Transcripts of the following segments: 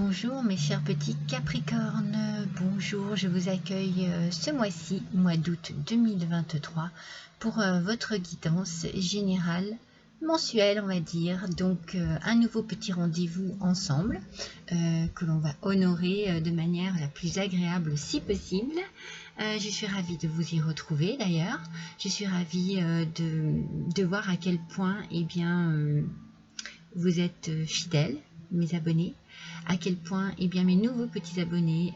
Bonjour mes chers petits Capricornes, bonjour, je vous accueille ce mois-ci, mois d'août 2023, pour votre guidance générale, mensuelle on va dire, donc un nouveau petit rendez-vous ensemble, que l'on va honorer de manière la plus agréable si possible. Je suis ravie de vous y retrouver d'ailleurs, je suis ravie de voir à quel point vous êtes fidèles, mes abonnés, à quel point mes nouveaux petits abonnés,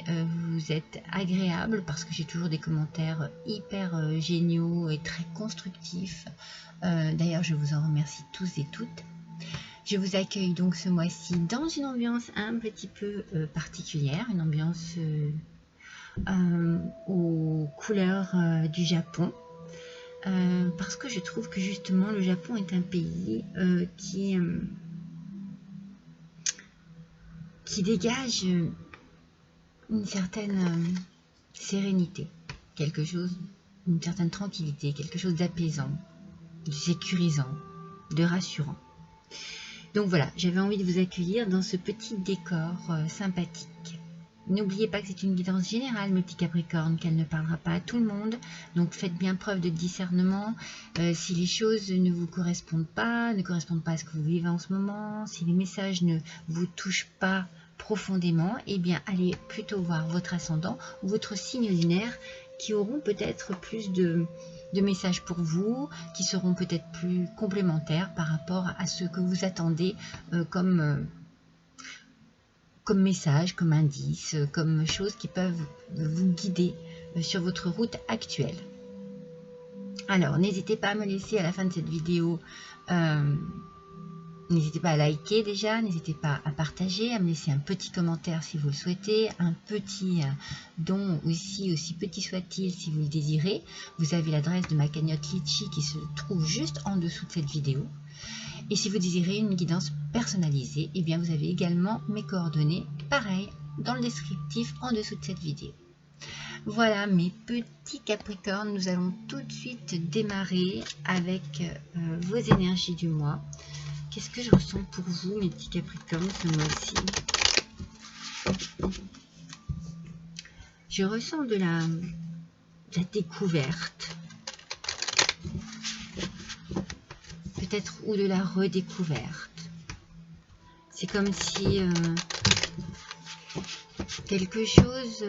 vous êtes agréables parce que j'ai toujours des commentaires hyper géniaux et très constructifs. D'ailleurs, je vous en remercie tous et toutes. Je vous accueille donc ce mois-ci dans une ambiance un petit peu particulière, une ambiance aux couleurs du Japon. Parce que je trouve que justement le Japon est un pays qui dégage une certaine sérénité, une certaine tranquillité, quelque chose d'apaisant, de sécurisant, de rassurant. Donc voilà, j'avais envie de vous accueillir dans ce petit décor sympathique. N'oubliez pas que c'est une guidance générale, mes petits Capricornes, qu'elle ne parlera pas à tout le monde. Donc faites bien preuve de discernement. Si les choses ne vous correspondent pas à ce que vous vivez en ce moment, si les messages ne vous touchent pas profondément, allez plutôt voir votre ascendant ou votre signe lunaire qui auront peut-être plus de messages pour vous, qui seront peut-être plus complémentaires par rapport à ce que vous attendez comme message, comme indice, comme choses qui peuvent vous guider sur votre route actuelle. Alors, n'hésitez pas à me laisser à la fin de cette vidéo, n'hésitez pas à liker déjà, n'hésitez pas à partager, à me laisser un petit commentaire si vous le souhaitez, un petit don aussi petit soit-il si vous le désirez. Vous avez l'adresse de ma cagnotte Litchi qui se trouve juste en dessous de cette vidéo. Et si vous désirez une guidance personnalisée, vous avez également mes coordonnées, pareil, dans le descriptif en dessous de cette vidéo. Voilà mes petits Capricornes, nous allons tout de suite démarrer avec vos énergies du mois. Qu'est-ce que je ressens pour vous, mes petits Capricornes, ce mois-ci? Je ressens de la découverte. Peut-être ou de la redécouverte. C'est comme si quelque chose,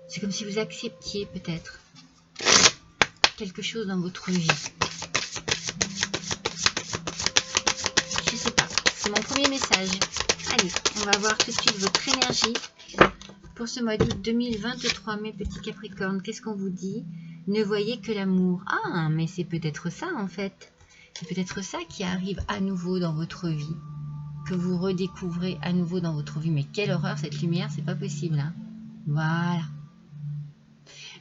c'est comme si vous acceptiez peut-être quelque chose dans votre vie. Je sais pas, c'est mon premier message. Allez, on va voir tout de suite votre énergie pour ce mois d'août 2023, mes petits Capricornes. Qu'est-ce qu'on vous dit? Ne voyez que l'amour. Ah, mais c'est peut-être ça en fait. C'est peut-être ça qui arrive à nouveau dans votre vie. Que vous redécouvrez à nouveau dans votre vie. Mais quelle horreur cette lumière, c'est pas possible. Hein? Voilà.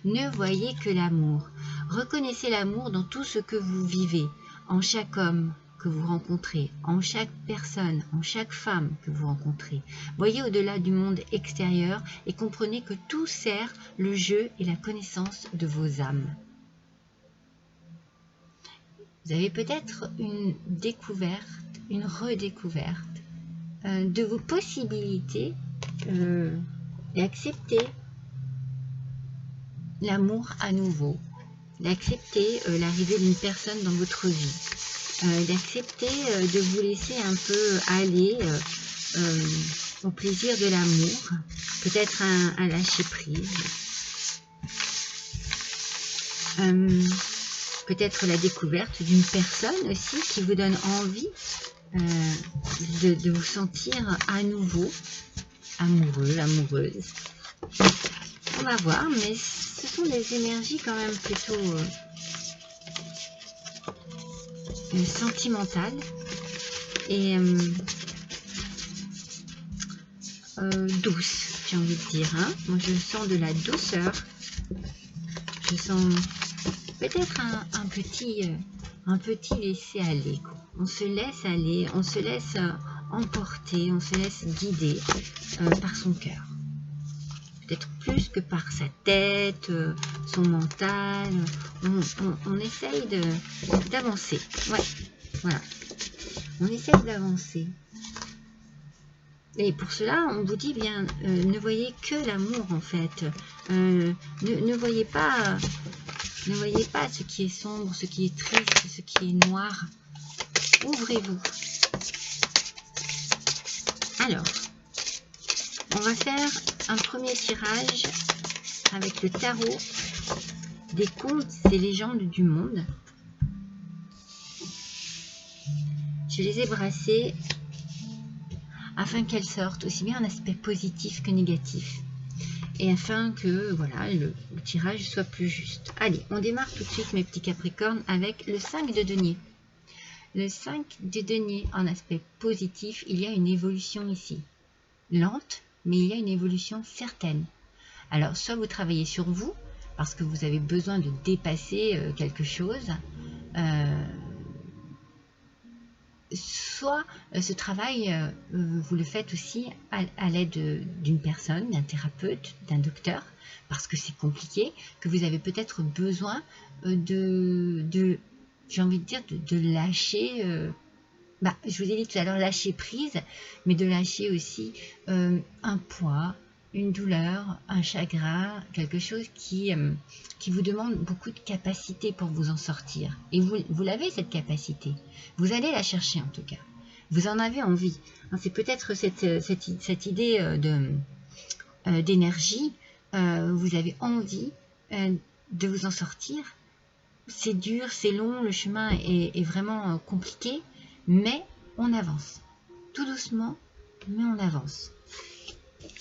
Ne voyez que l'amour. Reconnaissez l'amour dans tout ce que vous vivez. En chaque homme que vous rencontrez, en chaque personne, en chaque femme que vous rencontrez. Voyez au-delà du monde extérieur et comprenez que tout sert le jeu et la connaissance de vos âmes. Vous avez peut-être une découverte, une redécouverte de vos possibilités d'accepter l'amour à nouveau, d'accepter l'arrivée d'une personne dans votre vie. D'accepter de vous laisser un peu aller au plaisir de l'amour, peut-être un lâcher prise, peut-être la découverte d'une personne aussi qui vous donne envie de vous sentir à nouveau amoureux, amoureuse. On va voir, mais ce sont des énergies quand même plutôt sentimentale et douce, j'ai envie de dire. Hein. Moi, je sens de la douceur. Je sens peut-être un petit laisser-aller. On se laisse aller, on se laisse emporter, on se laisse guider par son cœur. Peut-être plus que par sa tête, son mental. On essaye d'avancer. Ouais, voilà. On essaye d'avancer. Et pour cela, on vous dit bien, ne voyez que l'amour en fait. Ne voyez pas ce qui est sombre, ce qui est triste, ce qui est noir. Ouvrez-vous. Alors, on va faire un premier tirage avec le tarot des contes et légendes du monde. Je les ai brassés afin qu'elles sortent aussi bien en aspect positif que négatif. Et afin que voilà, le tirage soit plus juste. Allez, on démarre tout de suite mes petits capricornes avec le 5 de denier. Le 5 de denier en aspect positif, il y a une évolution ici. Lente, mais il y a une évolution certaine. Alors, soit vous travaillez sur vous, parce que vous avez besoin de dépasser quelque chose, soit ce travail, vous le faites aussi à l'aide d'une personne, d'un thérapeute, d'un docteur, parce que c'est compliqué, que vous avez peut-être besoin j'ai envie de dire, de lâcher, je vous ai dit tout à l'heure, lâcher prise, mais de lâcher aussi un poids, une douleur, un chagrin, quelque chose qui vous demande beaucoup de capacité pour vous en sortir. Et vous l'avez, cette capacité. Vous allez la chercher en tout cas. Vous en avez envie. C'est peut-être cette idée d'énergie. Vous avez envie de vous en sortir. C'est dur, c'est long, le chemin est vraiment compliqué, mais on avance. Tout doucement, mais on avance.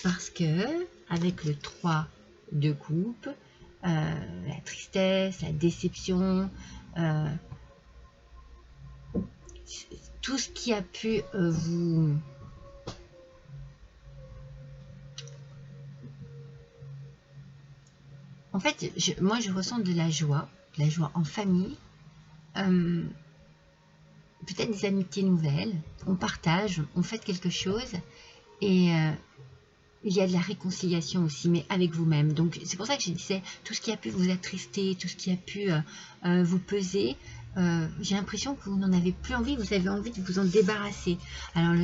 Parce que, avec le 3 de coupe, la tristesse, la déception, tout ce qui a pu vous... En fait, moi je ressens de la joie en famille, peut-être des amitiés nouvelles, on partage, on fait quelque chose, et il y a de la réconciliation aussi, mais avec vous-même. Donc c'est pour ça que je disais, tout ce qui a pu vous attrister, tout ce qui a pu vous peser, j'ai l'impression que vous n'en avez plus envie, vous avez envie de vous en débarrasser. Alors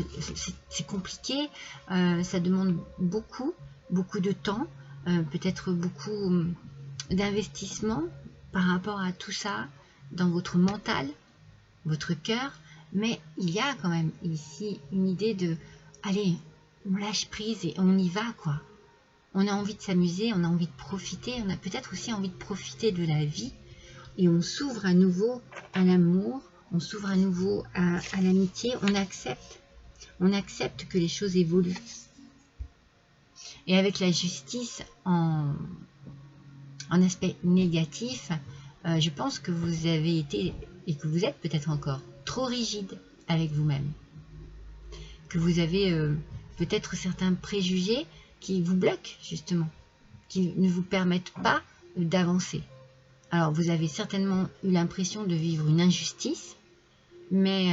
c'est compliqué, ça demande beaucoup de temps, peut-être beaucoup d'investissement par rapport à tout ça dans votre mental, votre cœur, mais il y a quand même ici une idée de allez, on lâche prise et on y va quoi. On a envie de s'amuser, on a envie de profiter, on a peut-être aussi envie de profiter de la vie, et on s'ouvre à nouveau à l'amour, on s'ouvre à nouveau à l'amitié, on accepte que les choses évoluent. Et avec la justice en aspect négatif, je pense que vous avez été, et que vous êtes peut-être encore, trop rigide avec vous-même. Que vous avez peut-être certains préjugés qui vous bloquent, justement, qui ne vous permettent pas d'avancer. Alors, vous avez certainement eu l'impression de vivre une injustice, mais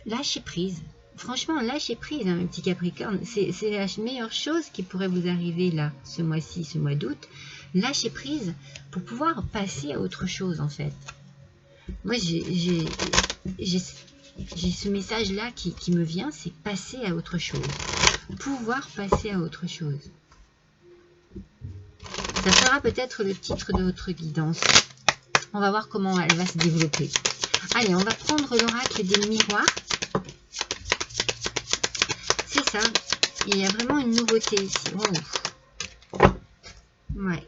lâchez prise. Franchement, lâchez prise, hein, mes petits Capricornes. C'est la meilleure chose qui pourrait vous arriver là, ce mois-ci, ce mois d'août. Lâchez prise pour pouvoir passer à autre chose, en fait. Moi, j'ai ce message-là qui me vient, c'est passer à autre chose. Pouvoir passer à autre chose. Ça sera peut-être le titre de votre guidance. On va voir comment elle va se développer. Allez, on va prendre l'oracle des miroirs. C'est ça. Il y a vraiment une nouveauté ici. Oh. Ouais.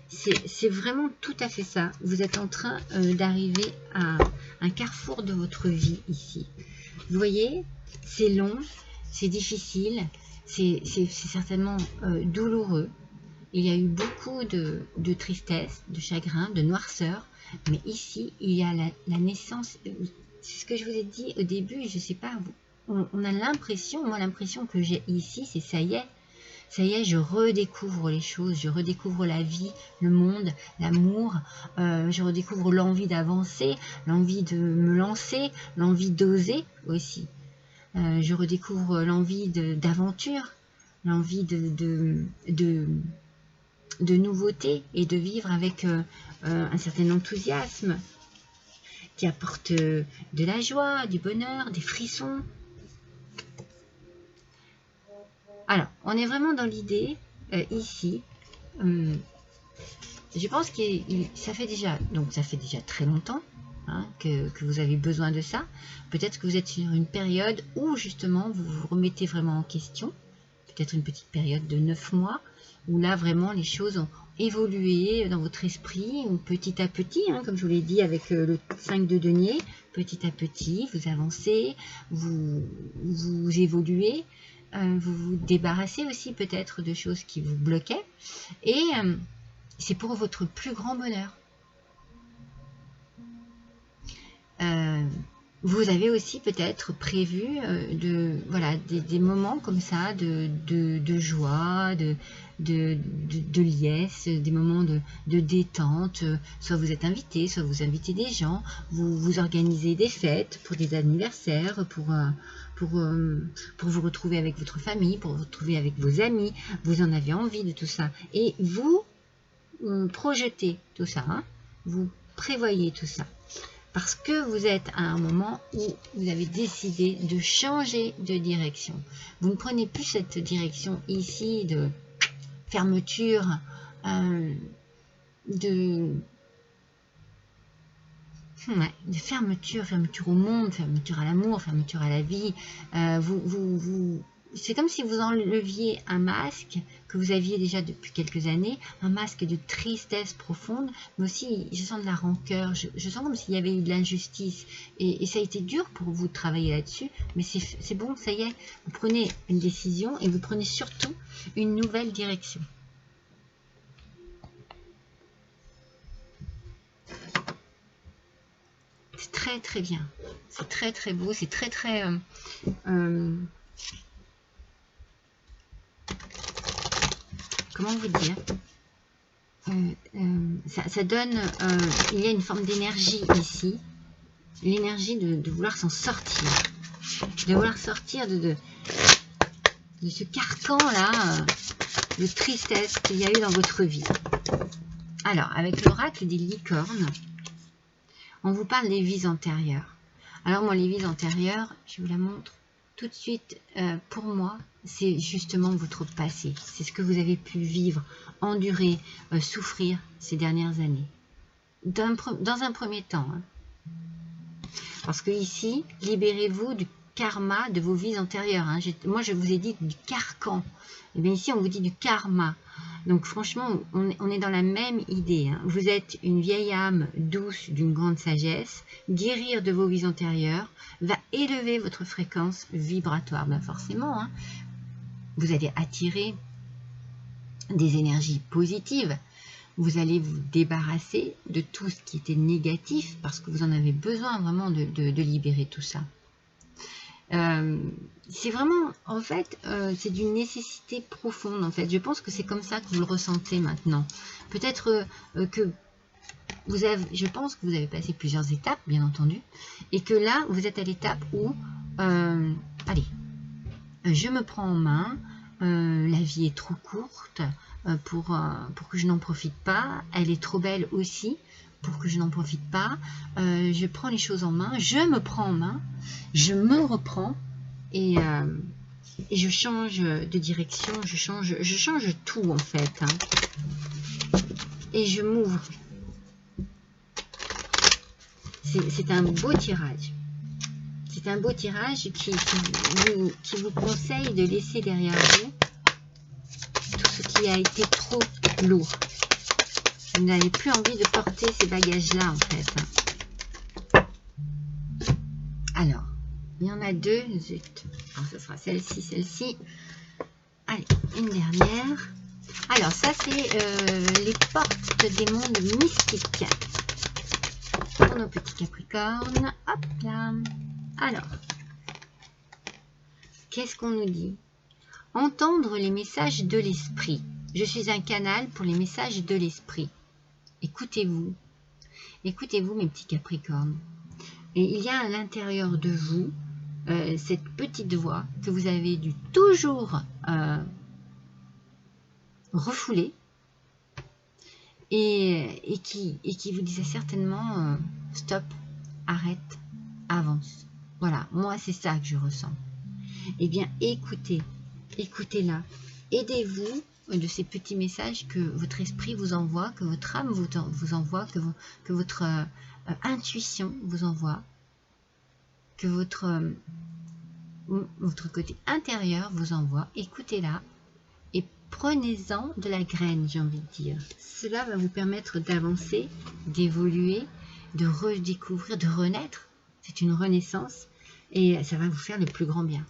C'est vraiment tout à fait ça. Vous êtes en train d'arriver à un carrefour de votre vie ici. Vous voyez, c'est long, c'est difficile, c'est certainement douloureux. Il y a eu beaucoup de tristesse, de chagrin, de noirceur. Mais ici, il y a la naissance. C'est ce que je vous ai dit au début. Je ne sais pas, on a l'impression, moi l'impression que j'ai ici, c'est ça y est, je redécouvre les choses, je redécouvre la vie, le monde, l'amour, je redécouvre l'envie d'avancer, l'envie de me lancer, l'envie d'oser aussi. Je redécouvre l'envie d'aventure, l'envie de nouveauté et de vivre avec un certain enthousiasme qui apporte de la joie, du bonheur, des frissons. Alors, on est vraiment dans l'idée, ici, je pense que ça fait déjà très longtemps hein, que vous avez besoin de ça. Peut-être que vous êtes sur une période où justement vous vous remettez vraiment en question. Peut-être une petite période de 9 mois où là vraiment les choses ont évolué dans votre esprit, ou petit à petit, hein, comme je vous l'ai dit avec le 5 de denier, petit à petit vous avancez, vous évoluez, vous vous débarrassez aussi peut-être de choses qui vous bloquaient, et c'est pour votre plus grand bonheur. Vous avez aussi peut-être prévu des moments comme ça de joie, de liesse, des moments de détente. Soit vous êtes invité, soit vous invitez des gens, vous organisez des fêtes pour des anniversaires, pour vous retrouver avec votre famille, pour vous retrouver avec vos amis. Vous en avez envie de tout ça. Et vous projetez tout ça, hein, vous prévoyez tout ça. Parce que vous êtes à un moment où vous avez décidé de changer de direction. Vous ne prenez plus cette direction ici de fermeture, de fermeture au monde, fermeture à l'amour, fermeture à la vie. C'est comme si vous enleviez un masque que vous aviez déjà depuis quelques années, un masque de tristesse profonde, mais aussi je sens de la rancœur, je sens comme s'il y avait eu de l'injustice, et ça a été dur pour vous de travailler là-dessus, mais c'est bon, ça y est, vous prenez une décision et vous prenez surtout une nouvelle direction. C'est très très bien, c'est très très beau, c'est très très... comment vous dire, ça donne, il y a une forme d'énergie ici, l'énergie de vouloir s'en sortir, de vouloir sortir de ce carcan là, de tristesse qu'il y a eu dans votre vie. Alors, avec l'oracle des licornes, on vous parle des vies antérieures. Alors moi, les vies antérieures, je vous la montre tout de suite. Pour moi, c'est justement votre passé. C'est ce que vous avez pu vivre, endurer, souffrir ces dernières années. Dans un premier temps. Hein. Parce que ici, libérez-vous du karma de vos vies antérieures. Hein. Moi, je vous ai dit du carcan. Et bien ici, on vous dit du karma. Donc franchement, on est dans la même idée. Hein. Vous êtes une vieille âme douce d'une grande sagesse. Guérir de vos vies antérieures va élever votre fréquence vibratoire. Ben forcément, hein. Vous allez attirer des énergies positives. Vous allez vous débarrasser de tout ce qui était négatif parce que vous en avez besoin vraiment de libérer tout ça. C'est vraiment, en fait, c'est d'une nécessité profonde, en fait. Je pense que c'est comme ça que vous le ressentez maintenant. Peut-être que je pense que vous avez passé plusieurs étapes, bien entendu, et que là, vous êtes à l'étape où, allez, je me prends en main, la vie est trop courte pour que je n'en profite pas, elle est trop belle aussi pour que je n'en profite pas, je prends les choses en main, je me prends en main, je me reprends et je change de direction, je change tout en fait, hein. Et je m'ouvre. C'est un beau tirage. C'est un beau tirage qui vous conseille de laisser derrière vous tout ce qui a été trop lourd. Vous n'avez plus envie de porter ces bagages-là, en fait. Alors, il y en a deux. Zut. Alors, ce sera celle-ci. Allez, une dernière. Alors, ça, c'est les portes des mondes mystiques. Pour nos petits capricornes. Hop là. Alors, qu'est-ce qu'on nous dit? Entendre les messages de l'esprit. Je suis un canal pour les messages de l'esprit. Écoutez-vous. Écoutez-vous, mes petits capricornes. Et il y a à l'intérieur de vous cette petite voix que vous avez dû toujours refouler et qui vous disait certainement stop, arrête, avance. Voilà, moi c'est ça que je ressens. Eh bien, écoutez écoutez-la. Aidez-vous de ces petits messages que votre esprit vous envoie, que votre âme vous envoie, que votre intuition vous envoie, que votre côté intérieur vous envoie. Écoutez-la et prenez-en de la graine, j'ai envie de dire. Cela va vous permettre d'avancer, d'évoluer, de redécouvrir, de renaître. C'est une renaissance et ça va vous faire le plus grand bien.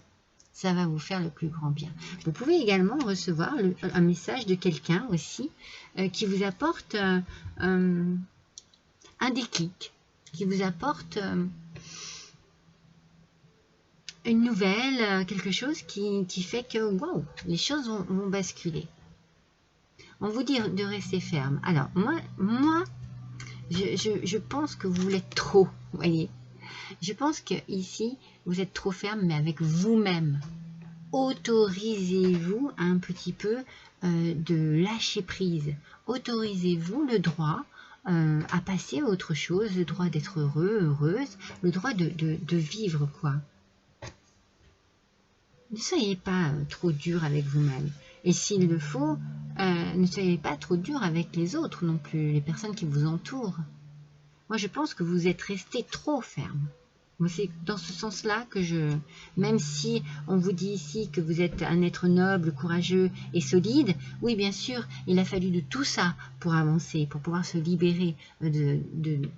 Ça va vous faire le plus grand bien. Vous pouvez également recevoir un message de quelqu'un aussi qui vous apporte un déclic, qui vous apporte une nouvelle, quelque chose qui fait que wow, les choses vont basculer. On vous dit de rester ferme. Alors moi je pense que vous l'êtes trop, vous voyez. Je pense que ici vous êtes trop ferme, mais avec vous-même. Autorisez-vous un petit peu de lâcher prise. Autorisez-vous le droit à passer à autre chose, le droit d'être heureux, heureuse, le droit de vivre, quoi. Ne soyez pas trop dur avec vous-même. Et s'il le faut, ne soyez pas trop dur avec les autres non plus, les personnes qui vous entourent. Moi, je pense que vous êtes resté trop ferme. C'est dans ce sens-là que même si on vous dit ici que vous êtes un être noble, courageux et solide, oui, bien sûr, il a fallu de tout ça pour avancer, pour pouvoir se libérer de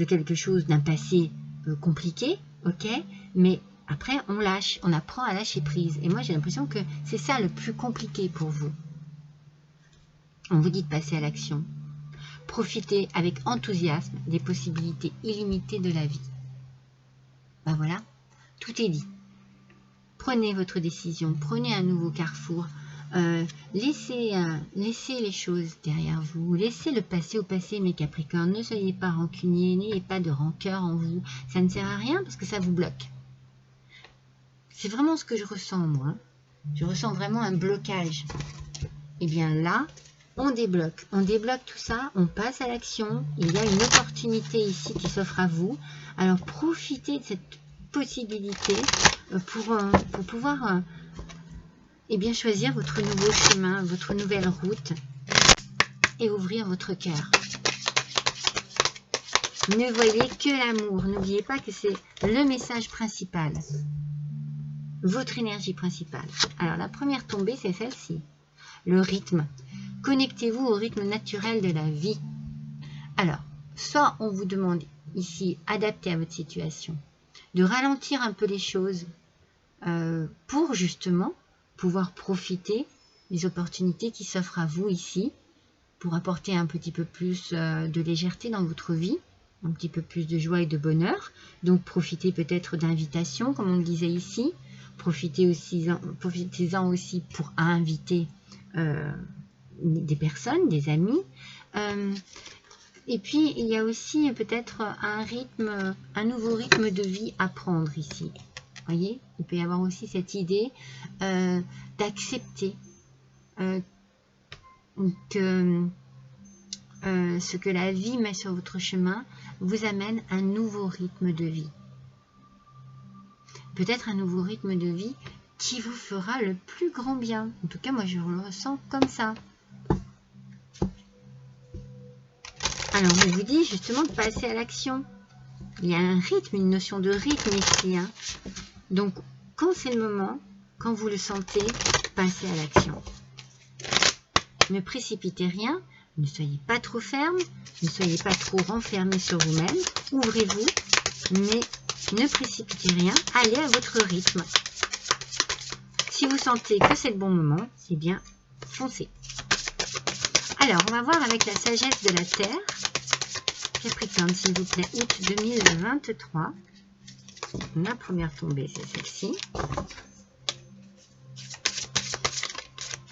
quelque chose, d'un passé compliqué, ok, mais après, on lâche, on apprend à lâcher prise. Et moi, j'ai l'impression que c'est ça le plus compliqué pour vous. On vous dit de passer à l'action. Profitez avec enthousiasme des possibilités illimitées de la vie. Ben voilà, tout est dit. Prenez votre décision, prenez un nouveau carrefour. Laissez les choses derrière vous. Laissez le passé au passé, mes Capricornes. Ne soyez pas rancuniers, n'ayez pas de rancœur en vous. Ça ne sert à rien parce que ça vous bloque. C'est vraiment ce que je ressens, moi. Je ressens vraiment un blocage. Et bien là, on débloque. On débloque tout ça, on passe à l'action. Il y a une opportunité ici qui s'offre à vous. Alors, profitez de cette possibilité pour pouvoir eh bien, choisir votre nouveau chemin, votre nouvelle route et ouvrir votre cœur. Ne voyez que l'amour. N'oubliez pas que c'est le message principal. Votre énergie principale. Alors, la première tombée, c'est celle-ci. Le rythme. Connectez-vous au rythme naturel de la vie. Alors, soit on vous demande ici, adapté à votre situation, de ralentir un peu les choses pour justement pouvoir profiter des opportunités qui s'offrent à vous ici, pour apporter un petit peu plus de légèreté dans votre vie, un petit peu plus de joie et de bonheur. Donc, profitez peut-être d'invitations, comme on le disait ici. Profitez-en aussi pour inviter des personnes, des amis. Et puis, il y a aussi peut-être un nouveau rythme de vie à prendre ici. Voyez, il peut y avoir aussi cette idée d'accepter que ce que la vie met sur votre chemin vous amène un nouveau rythme de vie. Peut-être un nouveau rythme de vie qui vous fera le plus grand bien. En tout cas, moi, je le ressens comme ça. Alors, on vous dit justement de passer à l'action. Il y a un rythme, une notion de rythme ici. Hein. Donc, quand c'est le moment, quand vous le sentez, passez à l'action. Ne précipitez rien, ne soyez pas trop ferme, ne soyez pas trop renfermé sur vous-même. Ouvrez-vous, mais ne précipitez rien, allez à votre rythme. Si vous sentez que c'est le bon moment, c'est bien, foncez. Alors, on va voir avec la sagesse de la Terre. Capricorne, s'il vous plaît, août 2023. La première tombée, c'est celle-ci.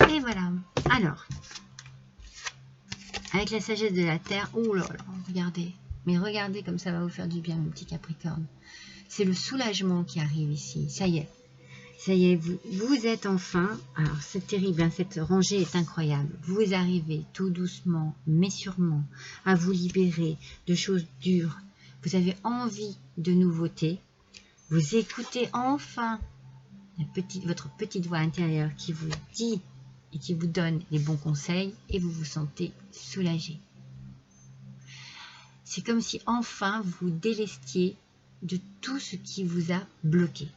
Et voilà. Alors, avec la sagesse de la Terre, oh là là, regardez. Mais regardez comme ça va vous faire du bien, mon petit Capricorne. C'est le soulagement qui arrive ici. Ça y est, vous êtes enfin... Alors, c'est terrible, hein, cette rangée est incroyable. Vous arrivez tout doucement, mais sûrement, à vous libérer de choses dures. Vous avez envie de nouveautés. Vous écoutez enfin votre petite voix intérieure qui vous dit et qui vous donne les bons conseils et vous vous sentez soulagé. C'est comme si enfin vous délestiez de tout ce qui vous a bloqué,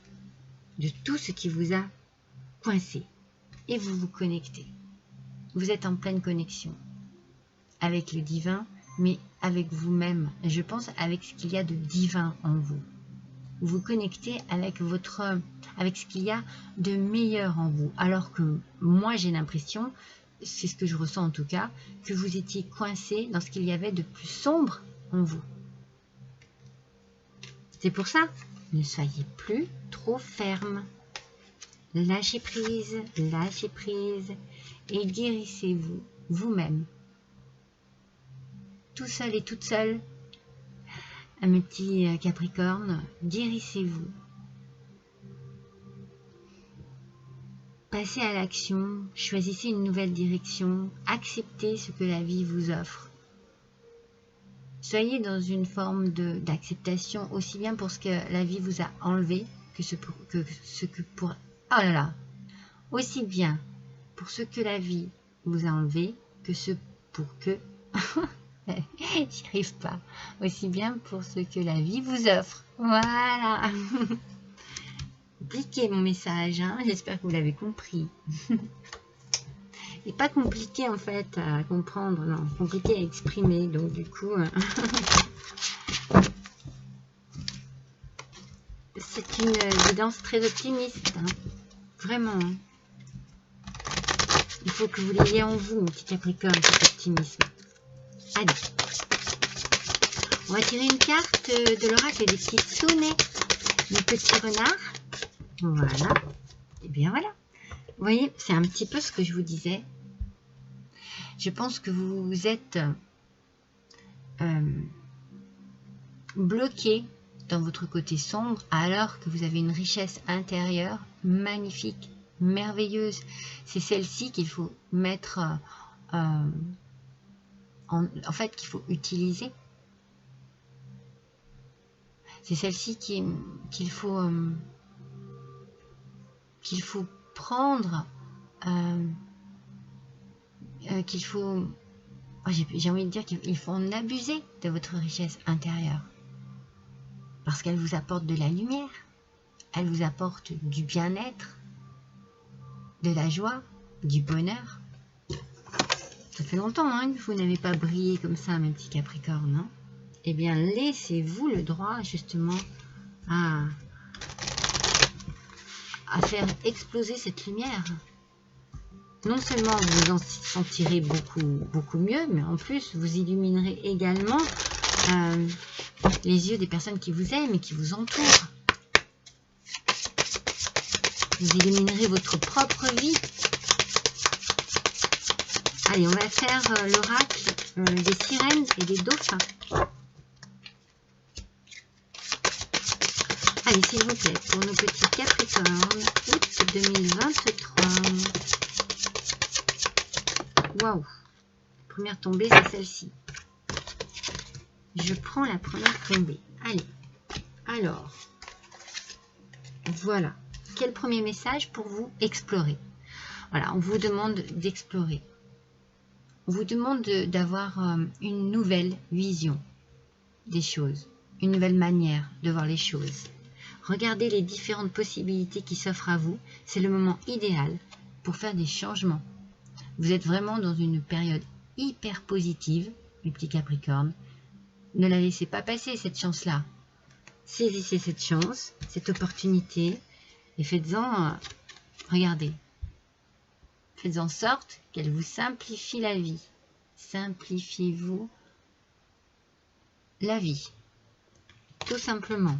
de tout ce qui vous a coincé et vous vous connectez. Vous êtes en pleine connexion avec le divin, mais avec vous-même, je pense avec ce qu'il y a de divin en vous. Vous vous connectez avec ce qu'il y a de meilleur en vous, alors que moi j'ai l'impression, c'est ce que je ressens en tout cas, que vous étiez coincé dans ce qu'il y avait de plus sombre en vous. C'est pour ça, ne soyez plus trop ferme. Lâchez prise et guérissez-vous vous-même. Tout seul et toute seule, un petit Capricorne, guérissez-vous. Passez à l'action, choisissez une nouvelle direction, acceptez ce que la vie vous offre. Soyez dans une forme d'acceptation aussi bien pour ce que la vie vous a enlevé que ce que pour... Oh là là! Aussi bien pour ce que la vie vous a enlevé que ce pour que... J'y arrive pas. Aussi bien pour ce que la vie vous offre. Voilà! Compliqué mon message, hein. J'espère que vous l'avez compris. C'est pas compliqué en fait à comprendre, non, compliqué à exprimer, donc du coup... c'est une guidance très optimiste, hein. Vraiment. Hein. Il faut que vous l'ayez en vous, mon petit Capricorne, cet optimisme. Allez. On va tirer une carte de l'oracle des petites sonnets du petit renard. Voilà. Et bien voilà. Vous voyez, c'est un petit peu ce que je vous disais. Je pense que vous êtes bloqué dans votre côté sombre alors que vous avez une richesse intérieure magnifique, merveilleuse. C'est celle-ci qu'il faut mettre en fait qu'il faut utiliser. C'est celle-ci qu'il faut prendre, qu'il faut, j'ai envie de dire qu'il faut en abuser de votre richesse intérieure. Parce qu'elle vous apporte de la lumière, elle vous apporte du bien-être, de la joie, du bonheur. Ça fait longtemps hein, que vous n'avez pas brillé comme ça, mes petits Capricornes. Hein. Eh bien, laissez-vous le droit, justement, à faire exploser cette lumière. Non seulement vous en sentirez beaucoup mieux, mais en plus, vous illuminerez également les yeux des personnes qui vous aiment et qui vous entourent. Vous illuminerez votre propre vie. Allez, on va faire l'oracle des sirènes et des dauphins. Allez, s'il vous plaît, pour nos petits Capricornes, août 2023. Waouh! Première tombée, c'est celle-ci. Je prends la première tombée. Allez, alors, voilà. Quel premier message pour vous explorer? Voilà, on vous demande d'explorer. On vous demande d'avoir une nouvelle vision des choses, une nouvelle manière de voir les choses. Regardez les différentes possibilités qui s'offrent à vous. C'est le moment idéal pour faire des changements. Vous êtes vraiment dans une période hyper positive, mes petits Capricornes. Ne la laissez pas passer, cette chance-là. Saisissez cette chance, cette opportunité, et faites-en, regardez, faites en sorte qu'elle vous simplifie la vie. Simplifiez-vous la vie, tout simplement.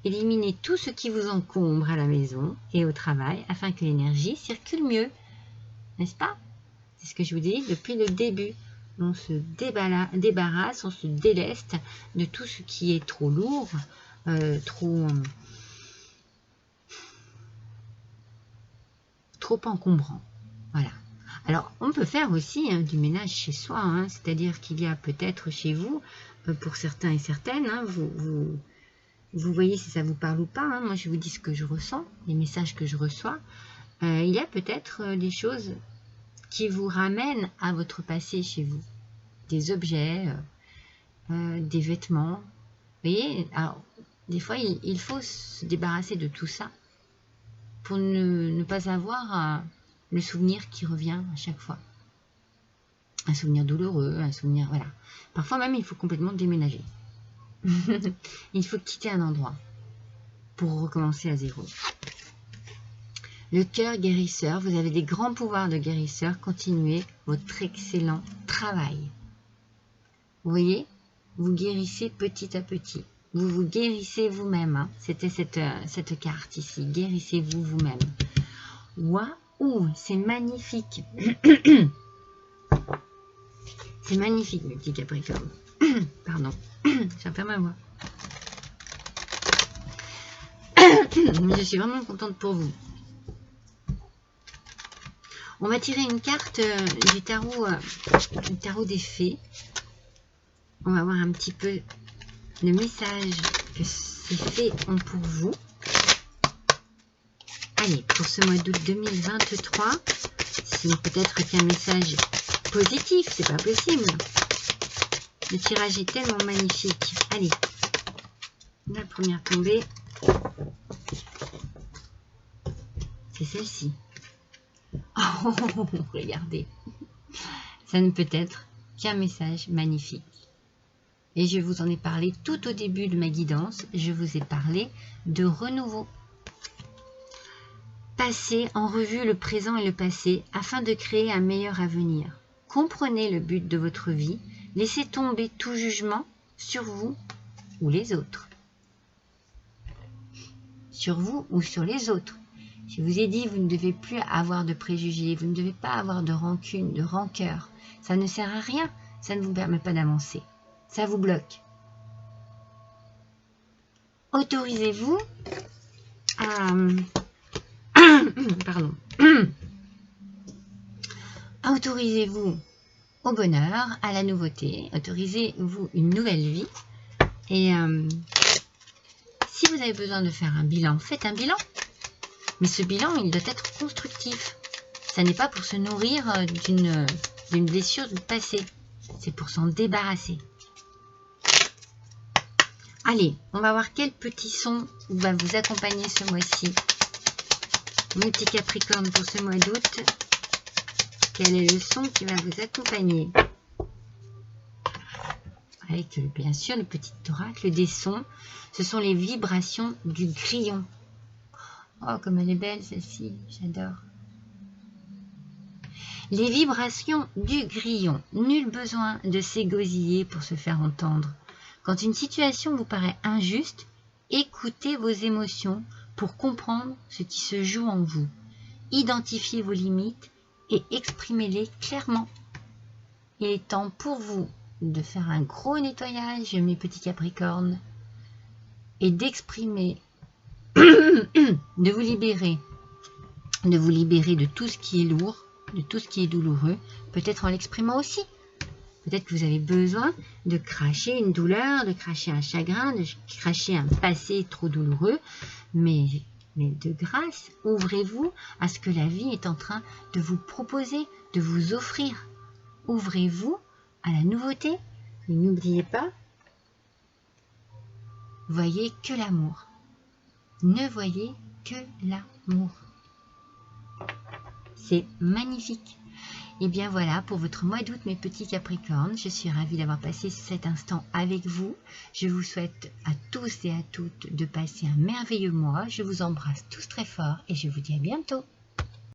Éliminez tout ce qui vous encombre à la maison et au travail afin que l'énergie circule mieux. N'est-ce pas? C'est ce que je vous dis depuis le début. On se débarrasse, on se déleste de tout ce qui est trop lourd, trop encombrant. Voilà. Alors, on peut faire aussi du ménage chez soi, hein, c'est-à-dire qu'il y a peut-être chez vous, pour certains et certaines, hein, vous voyez si ça vous parle ou pas, hein. Moi je vous dis ce que je ressens, les messages que je reçois. Il y a peut-être des choses qui vous ramènent à votre passé chez vous. Des objets, des vêtements. Vous voyez, alors des fois il faut se débarrasser de tout ça pour ne pas avoir le souvenir qui revient à chaque fois. Un souvenir douloureux, un souvenir, voilà. Parfois même il faut complètement déménager. Il faut quitter un endroit pour recommencer à zéro. Le cœur guérisseur, vous avez des grands pouvoirs de guérisseur, continuez votre excellent travail. Vous voyez, vous guérissez petit à petit. Vous vous guérissez vous-même. Hein. C'était cette carte ici. Guérissez-vous vous-même. Waouh, c'est magnifique. C'est magnifique, mes petits Capricornes. Pardon, j'ai un peu ma voix. Je suis vraiment contente pour vous. On va tirer une carte du tarot des fées. On va voir un petit peu le message que ces fées ont pour vous. Allez, pour ce mois d'août 2023, si peut-être qu'un message positif, c'est pas possible. Le tirage est tellement magnifique. Allez, la première tombée, c'est celle-ci. Oh, regardez, ça ne peut être qu'un message magnifique. Et je vous en ai parlé tout au début de ma guidance. Je vous ai parlé de renouveau. Passez en revue le présent et le passé afin de créer un meilleur avenir. Comprenez le but de votre vie. Laissez tomber tout jugement sur vous ou les autres. Sur vous ou sur les autres. Je vous ai dit, vous ne devez plus avoir de préjugés, vous ne devez pas avoir de rancune, de rancœur. Ça ne sert à rien, ça ne vous permet pas d'avancer. Ça vous bloque. Autorisez-vous à... Pardon. Autorisez-vous au bonheur, à la nouveauté. Autorisez-vous une nouvelle vie. Et si vous avez besoin de faire un bilan, faites un bilan. Mais ce bilan, il doit être constructif. Ça n'est pas pour se nourrir d'une blessure du passé. C'est pour s'en débarrasser. Allez, on va voir quel petit son va vous accompagner ce mois-ci. Mes petits Capricornes pour ce mois d'août. Quel est le son qui va vous accompagner? Avec bien sûr le petit oracle des sons. Ce sont les vibrations du grillon. Oh, comme elle est belle celle-ci, j'adore. Les vibrations du grillon. Nul besoin de s'égosiller pour se faire entendre. Quand une situation vous paraît injuste, écoutez vos émotions pour comprendre ce qui se joue en vous. Identifiez vos limites et exprimez-les clairement. Il est temps pour vous de faire un gros nettoyage, mes petits Capricornes, et d'exprimer, de vous libérer de tout ce qui est lourd, de tout ce qui est douloureux, peut-être en l'exprimant aussi. Peut-être que vous avez besoin de cracher une douleur, de cracher un chagrin, de cracher un passé trop douloureux, mais de grâce, ouvrez-vous à ce que la vie est en train de vous proposer, de vous offrir. Ouvrez-vous à la nouveauté. Et n'oubliez pas, voyez que l'amour. Ne voyez que l'amour. C'est magnifique. Et bien voilà pour votre mois d'août, mes petits Capricornes. Je suis ravie d'avoir passé cet instant avec vous. Je vous souhaite à tous et à toutes de passer un merveilleux mois. Je vous embrasse tous très fort et je vous dis à bientôt.